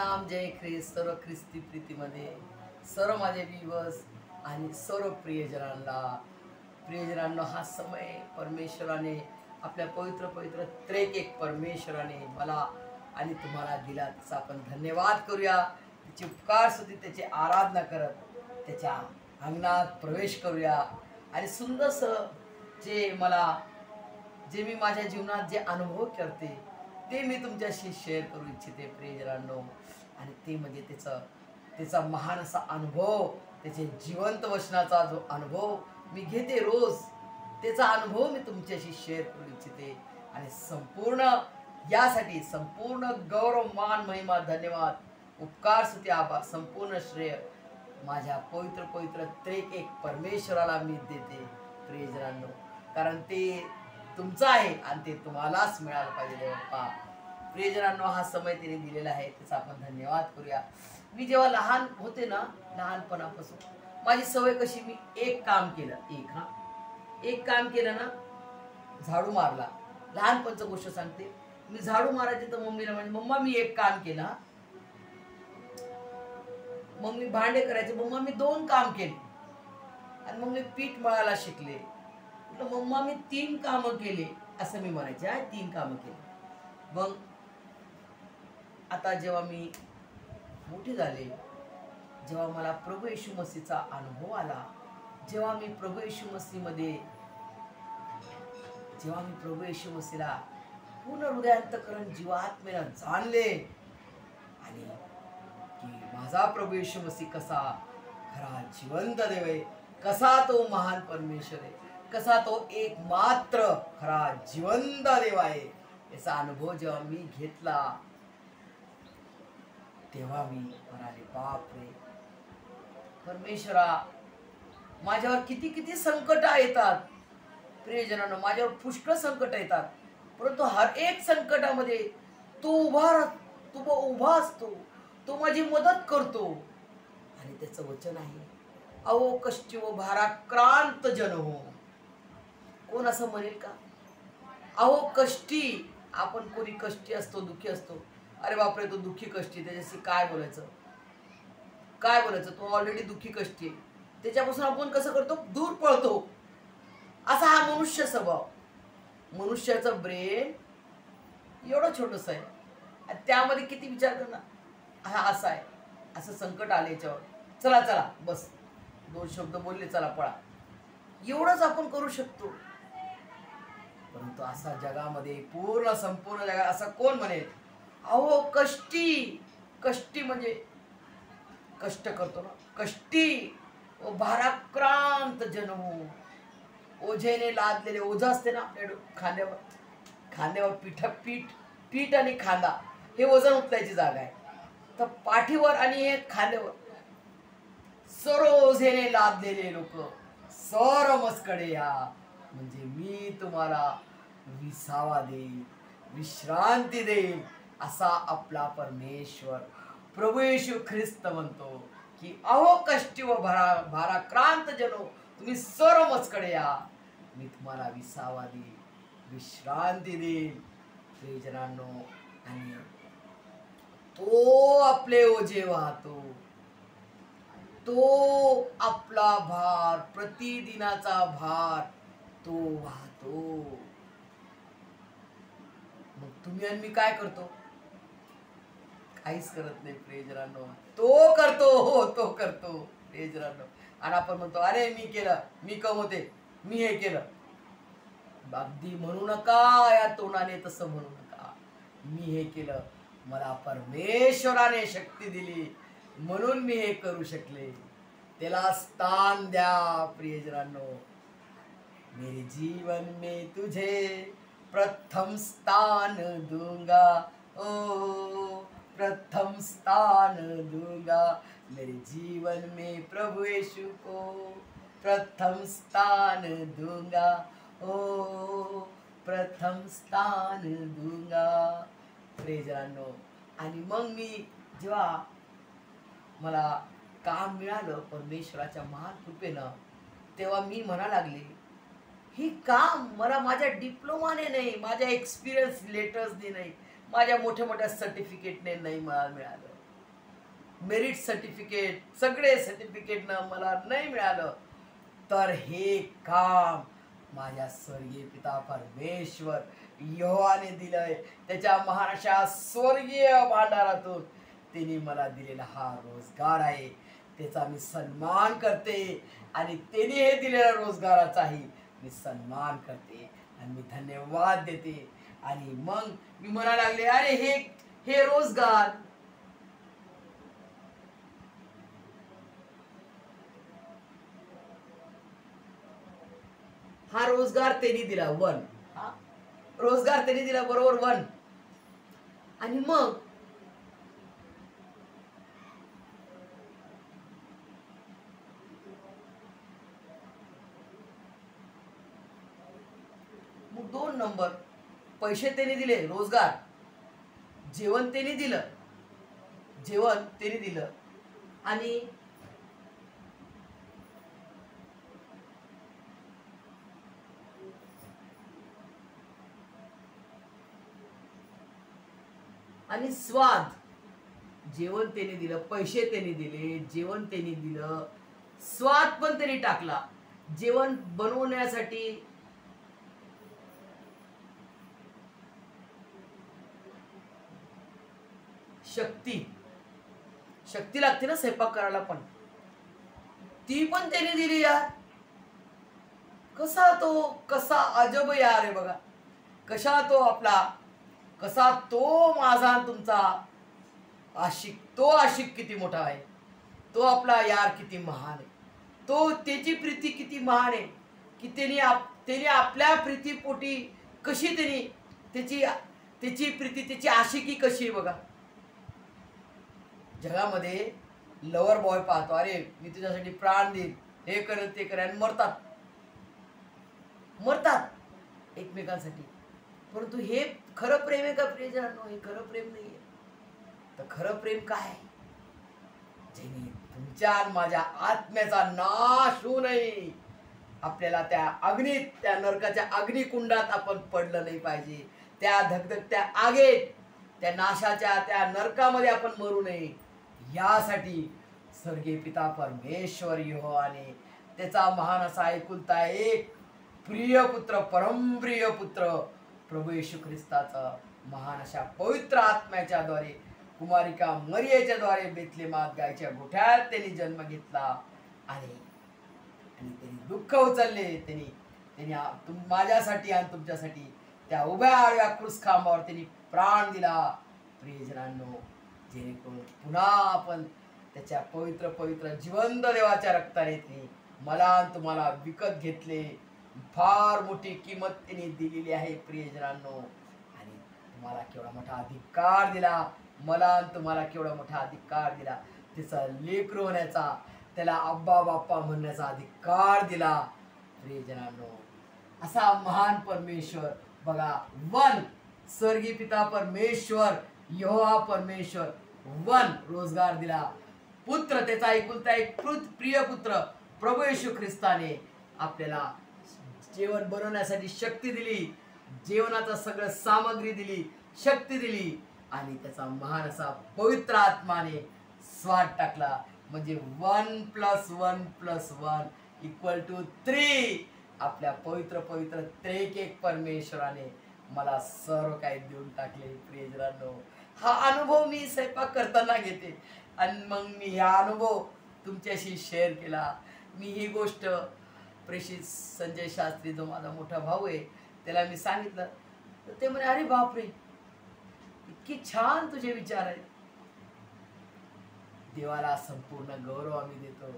सलाम जय ख्रिस्त सर्व ख्रिस्ती प्रीतीमध्ये सर्व माझे दिवस आणि सर्व प्रियजनांना हा समय परमेश्वराने आपल्या पवित्र पवित्र त्रेक एक परमेश्वराने मला आणि तुम्हाला दिला, त्याचा आपण धन्यवाद करूया. त्याचे उपकार स्तुती त्याची आराधना करत त्याच्या अंगणात प्रवेश करूया आणि सुंदरसं जे मी माझ्या जीवनात जे अनुभव करते ते मी तुमच्याशी शेअर करू इच्छिते प्रियजनांनो. आणि ते म्हणजे त्याचा महान असा अनुभव, त्याचे जिवंत वचनाचा जो अनुभव मी घेते रोज, त्याचा अनुभव मी तुमच्याशी शेअर करू इच्छिते. आणि यासाठी संपूर्ण गौरव मान महिमा धन्यवाद उपकार स्तुती आभार संपूर्ण श्रेय माझ्या पवित्र पवित्र त्रेक एक परमेश्वराला मी देते प्रियजनांनो. कारण ते तुमचं आहे आणि ते तुम्हालाच मिळालं पाहिजे बाप्पा. प्रियजनांनो, हा समय तिने दिलेला आहे, त्याचा आपण धन्यवाद करूया. मी जेव्हा लहान होते ना, लहानपणापासून माझी सवय कशी, मी एक काम केलं ना, झाडू मारला. लहानपणचं गोष्ट सांगते, मी झाडू मारायची तर मम्मीला म्हणजे मम्मा मी एक काम केलं. मम्मी भांडे करायचे, मम्मा मी 2 काम केले. आणि मग मी पीठ मळायला शिकले. मम्मा मी 3 कामं केले असं मी म्हणायचे. 3 कामं केली. मग आता जेव्हा मी मोठी झाले, जेव्हा मला प्रभू येशू मसीहचा अनुभव आला, जेव्हा मी प्रभू येशू मसीहला पूर्ण हृदयांतकरण जीवात्म्यानं जाणले आणि की माझा प्रभू येशू मसीह कसा खरा जिवंत देव आहे, कसा तो महान परमेश्वर आहे, कसा तो एकमात्र खरा जिवंत देव आहे, याचा अनुभव जेव्हा मी घेतला तेव्हा मी म्हणाले बापरे परमेश्वरा, माझ्यावर किती किती संकट येतात प्रियजनांनो, माझ्यावर पुष्कळ संकट येतात, परंतु हर एक संकटामध्ये तो उभा असतो, तो माझी मदत करतो. आणि त्याचं वचन आहे, अहो कष्टी व भाराक्रांत जन हो. कोण असं म्हणेल का? अहो कष्टी, आपण कोणी कष्टी असतो, दुःखी असतो, अरे बापरे तो दुःखी कष्टी, त्याच्याशी काय बोलायचं, तो ऑलरेडी दुःखी कष्टी आहे, त्याच्यापासून आपण कसं करतो, दूर पळतो. असा हा मनुष्य स्वभाव. मनुष्याचं ब्रेन एवढं छोटस आहे आणि त्यामध्ये किती विचार करणार, हा असा आहे, असं संकट आले याच्यावर, चला बस 2 शब्द बोलले, चला पळा, एवढंच आपण करू शकतो. परंतु असा जगामध्ये संपूर्ण जगात असं कोण म्हणेल, अहो कष्टी म्हणजे कष्ट करतो ना, कष्टी व भाराक्रांत जन हो. ओझेने लादलेले, ओझ असते ना आपल्या खांद्यावर पीठ आणि खांदा हे वजन उचलायची जागा आहे, तर पाठीवर आणि हे खांद्यावर सर्व ओझेने लादलेले लोक सर्व मस्कडे या, म्हणजे मी तुम्हाला विसावा देईल, विश्रांती देईल, असा आपला परमेश्वर प्रभू येशू ख्रिस्त म्हणतो की अहो कष्टी व भाराक्रांत जनो, तुम्ही सर्व मजकडे या, मी तुम्हाला विसावा देईल, विश्रांती देईल प्रियजनांनो. आणि तो आपले ओझे वाहतो, तो आपला भार, प्रतिदिनाचा भार तो वाहतो. मग तुम्ही आणि मी काय करतो? काहीच करत नाही प्रियजनांनो. तो करतो प्रियजनांनो. आणि आपण म्हणतो अरे मी केलं, मी कमवते, मी हे केलं. अगदी म्हणू नका, या तोंडाने तसं म्हणू नका. मी हे केलं, मला परमेश्वराने शक्ती दिली म्हणून मी हे करू शकले, त्याला स्थान द्या प्रियजनांनो. मेरे जीवन में तुझे प्रथम स्थान दूंगा, ओ प्रथम स्थान दूंगा, मेरे जीवन में प्रभु यीशु को प्रथम स्थान दूंगा, ओ प्रथम स्थान दूंगा प्रियजनांनो. आणि मग मी जेव्हा मला काम मिळालं परमेश्वराच्या महान कृपेनं, तेव्हा मी म्हणा लागले, ही काम मला माझ्या डिप्लोमाने नाही, माझ्या एक्सपिरियन्स लेटर्सने नाही, माझ्या मोठ्या मोठ्या सर्टिफिकेटने नाही मला मिळालं. मेरिट सर्टिफिकेट, सगळे सर्टिफिकेटनं मला नाही मिळालं, तर हे काम माझ्या स्वर्गीय पिता परमेश्वर यहोवाने दिलंय. त्याच्या महान अशा स्वर्गीय भांडारातून त्यांनी मला दिलेला हा रोजगार आहे. त्याचा मी सन्मान करते आणि त्यांनी हे दिलेल्या रोजगाराचाही मी सन्मान करते आणि मी धन्यवाद देते. आणि मग मी म्हणायला लागले, अरे हे रोजगार, हा रोजगार त्यांनी दिला 1, हा रोजगार त्यांनी दिला बरोबर 1. आणि मग मग 2 नंबर, पैसे त्यांनी दिले, रोजगार, जेवण त्यांनी दिलं, आणि स्वाद, जेवण त्यांनी दिलं, पैसे त्यांनी दिले, जेवण त्यांनी दिलं, स्वाद पण त्यांनी टाकला. जेवण बनवण्यासाठी शक्ती लागते ना स्वयंपाक करायला, पण ती पण त्यांनी दिली यार. कसा अजब यार आहे बघा. कसा तो माझा तुमचा आशिक किती मोठा आहे. तो आपला यार किती महान आहे. त्याची प्रीती किती महान आहे की त्यांनी आपल्या प्रीतीपोटी कशी त्याची प्रीती, त्याची आशिकी कशी आहे बघा. जगामध्ये लवर बॉय पाहतो, अरे मी तुझ्यासाठी प्राण देईन, हे करेल ते करेल, आणि मरतात एकमेकांसाठी. परंतु हे खरं प्रेम आहे का प्रियजनांनो? हे खरं प्रेम नाहीये. तर खरं प्रेम काय आहे? ज्याने तुमच्या माझ्या आत्म्याचा नाश होऊ नये. आपल्याला त्या नरकाच्या अग्निकुंडात आपण पडलं नाही पाहिजे. त्या धगधगत्या आगेत, त्या नाशाच्या त्या नरकामध्ये आपण मरू नये, यासाठी स्वर्गीय पिता परमेश्वर यहोवाने त्याचा महान असा एकुलता एक प्रिय पुत्र, परमप्रिय पुत्र प्रभू येशू ख्रिस्ताचा महान अशा पवित्र आत्म्याच्या द्वारे कुमारिका मरियेच्या द्वारे बेथलेमात गायच्या गोठ्यात त्यांनी जन्म घेतला. आणि त्यांनी दुःख उचलले. त्यांनी माझ्यासाठी आणि तुमच्यासाठी त्या उभ्या आडव्या क्रूस खांबावर त्यांनी प्राण दिला. प्रियजनांनो, जेणेकरून पुन्हा आपण त्याच्या पवित्र पवित्र जिवंत देवाच्या रक्ताने त्यांनी मला आणि तुम्हाला विकत घेतले. फार मोठी किंमत त्यांनी दिलेली आहे प्रियजनांनो. आणि तुम्हाला केवढा मोठा अधिकार दिला, मला आणि तुम्हाला केवढा मोठा अधिकार दिला. त्याचा लेकरू होण्याचा, त्याला अब्बा बाप्पा म्हणण्याचा अधिकार दिला. प्रियजनांनो, असा महान परमेश्वर बघा, 1 स्वर्गीय पिता परमेश्वर यहोवा परमेश्वर 1 रोजगार दिला. पुत्र, त्याचा एकुलता एक प्रिय पुत्र प्रभू येशू ख्रिस्ताने आपल्याला जेवण बनवण्यासाठी शक्ती दिली, जेवणाचा सगळं सामग्री दिली, शक्ती दिली. आणि त्याचा महान असा पवित्र आत्माने स्वाद टाकला. म्हणजे 1 + 1 + 1 = 3. आपल्या पवित्र पवित्र त्रिएक परमेश्वराने मला सर्व काही देऊन टाकले. प्रियजनांनो, हा अनुभव मी स्वयंपाक करताना घेते आणि मग मी हा अनुभव तुमच्याशी शेअर केला. मी ही गोष्ट प्रेषित संजय शास्त्री, जो माझा मोठा भाऊ आहे, त्याला मी सांगितलं. तर ते म्हणे, अरे बापरे, इतकी छान तुझे विचार आहेत. देवाला संपूर्ण गौरव आम्ही देतो.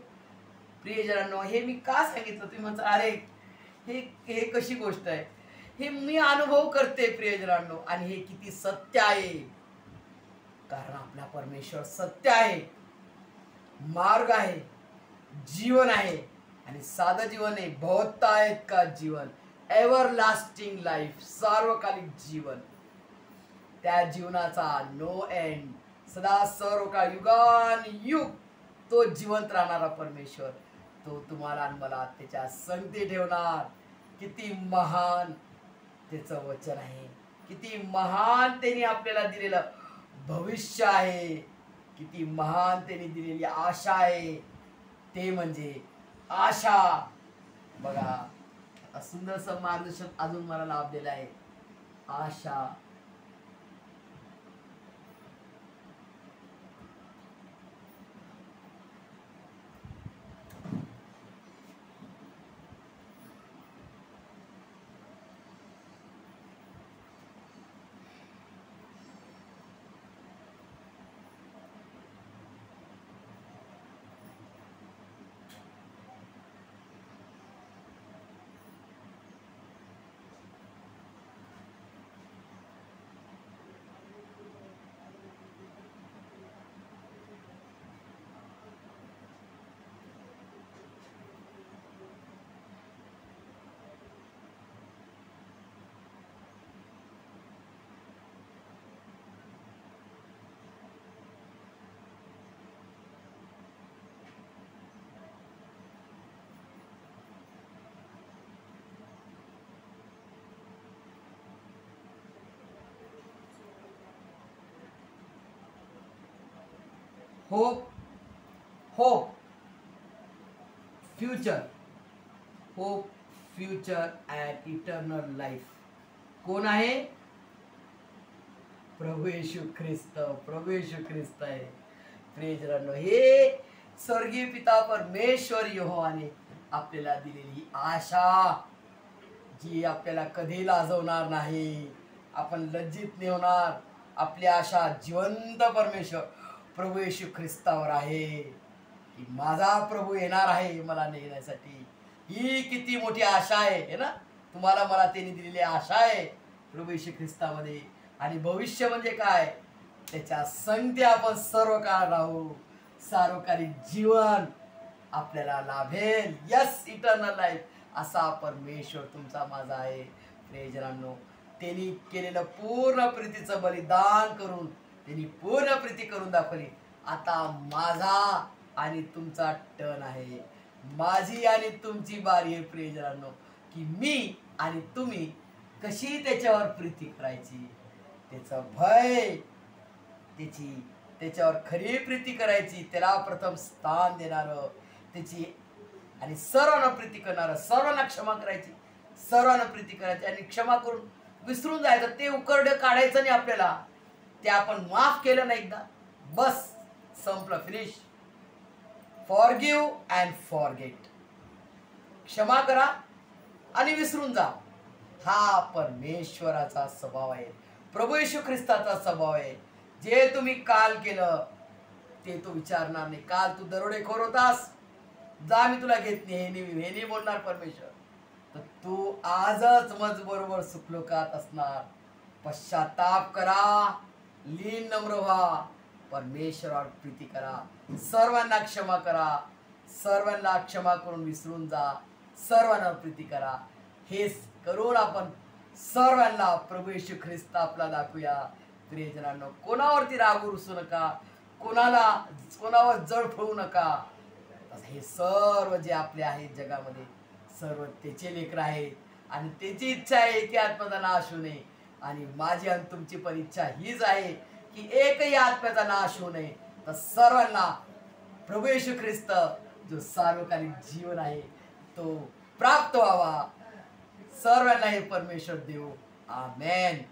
प्रियजनांनो, हे मी का सांगितलं? तुम्ही म्हणता, अरे हे कशी गोष्ट आहे? हे मी अनुभव करते प्रियजनांनो, आणि हे किती सत्य आहे. कारण आपला परमेश्वर सत्य आहे, मार्ग आहे, जीवन आहे. आणि साधं जीवन आहे, बहुतायत का जीवन, एव्हरलास्टिंग लाईफ, सार्वकालिक जीवन. त्या जीवनाचा नो एंड, सदा सर्व का युगान युग तो जिवंत राहणारा परमेश्वर, तो तुम्हाला आणि मला त्याच्या संगती ठेवणार. किती महान त्याचं वचन आहे, किती महान त्यांनी आपल्याला दिलेलं भविष्य आहे, किती महान त्यांनी दिलेली आशा आहे, ते म्हणजे आशा. बघा सुंदरसं मार्गदर्शन अजून मला लाभलेलं आहे. आशा. Hope, hope future, hope future and eternal life. कोण आहे? प्रभू येशू ख्रिस्त. प्रभू येशू ख्रिस्त आहे. प्रेजरांनो, हे स्वर्गीय पिता परमेश्वर यहोवाने आपल्याला दिलेली आशा, जी आपल्याला कधी लाजवणार नाही, आपण लज्जित नाही होणार. आपली आशा जिवंत परमेश्वर प्रभू येशू ख्रिस्तावर आहे, की माझा प्रभू येणार आहे मला नेण्यासाठी. ही किती मोठी आशा आहे ना. तुम्हाला मला त्यांनी दिलेली आशा आहे प्रभू येशू ख्रिस्तामध्ये. आणि भविष्य म्हणजे काय? त्याच्या संगती आपण सर्व काळ राहू. सार्वकालिक जीवन आपल्याला लाभेल. Yes, eternal life. असा परमेश्वर तुमचा माझा आहे. प्रेजरांनो, त्यांनी केलेलं पूर्ण प्रीतीचं बलिदान करून त्यांनी पूर्ण प्रीती करून दाखवली. आता माझा आणि तुमचा टर्न आहे. माझी आणि तुमची बारी आहे प्रेजरांनो, की मी आणि तुम्ही कशी त्याच्यावर प्रीती करायची, त्याचं भय, त्याच्यावर खरी प्रीती करायची, त्याला प्रथम स्थान देणारं, त्याची आणि सर्वांना प्रीती करणारं, सर्वांना क्षमा करायची, सर्वांना प्रीती करायची आणि क्षमा करून विसरून जायचं. ते उकरडं काढायचं नाही आपल्याला. ते आपण माफ केलं ना एकदा, बस संपलं, फिनिश. Forgive and forget. क्षमा करा आणि विसरून जा. हा परमेश्वराचा स्वभाव आहे, प्रभू येशू ख्रिस्ताचा स्वभाव आहे. जे तुम्ही काल केलं ते तू विचारणार नाही. काल तू दरोडेखोर होतास, जा मी तुला घेत नाही, हे नाही बोलणार परमेश्वर. तर तू आजच मज बरोबर सुखलोकात असणार. पश्चाताप करा, लीन नम्र व्हा, परमेश्वरावर प्रीती करा, सर्वांना क्षमा करा, सर्वांना क्षमा करून विसरून जा, सर्वांना प्रीती करा. हेच करून आपण सर्वांना प्रभू येशू ख्रिस्त आपला दाखवूया. प्रियजनांनो, कोणावरती राग रुसू नका, कोणावर जड ठेवू नका. हे सर्व जे आपले आहेत जगामध्ये, सर्व त्याचे लेकर आहेत आणि त्याची इच्छा आहे की आत्म्याचा नाश होऊ नये. आणि माझी आणि तुमची पण इच्छा हीच आहे की एकही आत्म्याचा नाश होऊ नये, तर सर्वांना प्रभू येशू ख्रिस्त जो सार्वकालिक जीवन आहे तो प्राप्त व्हावा. सर्वांना हे परमेश्वर देव. आमेन.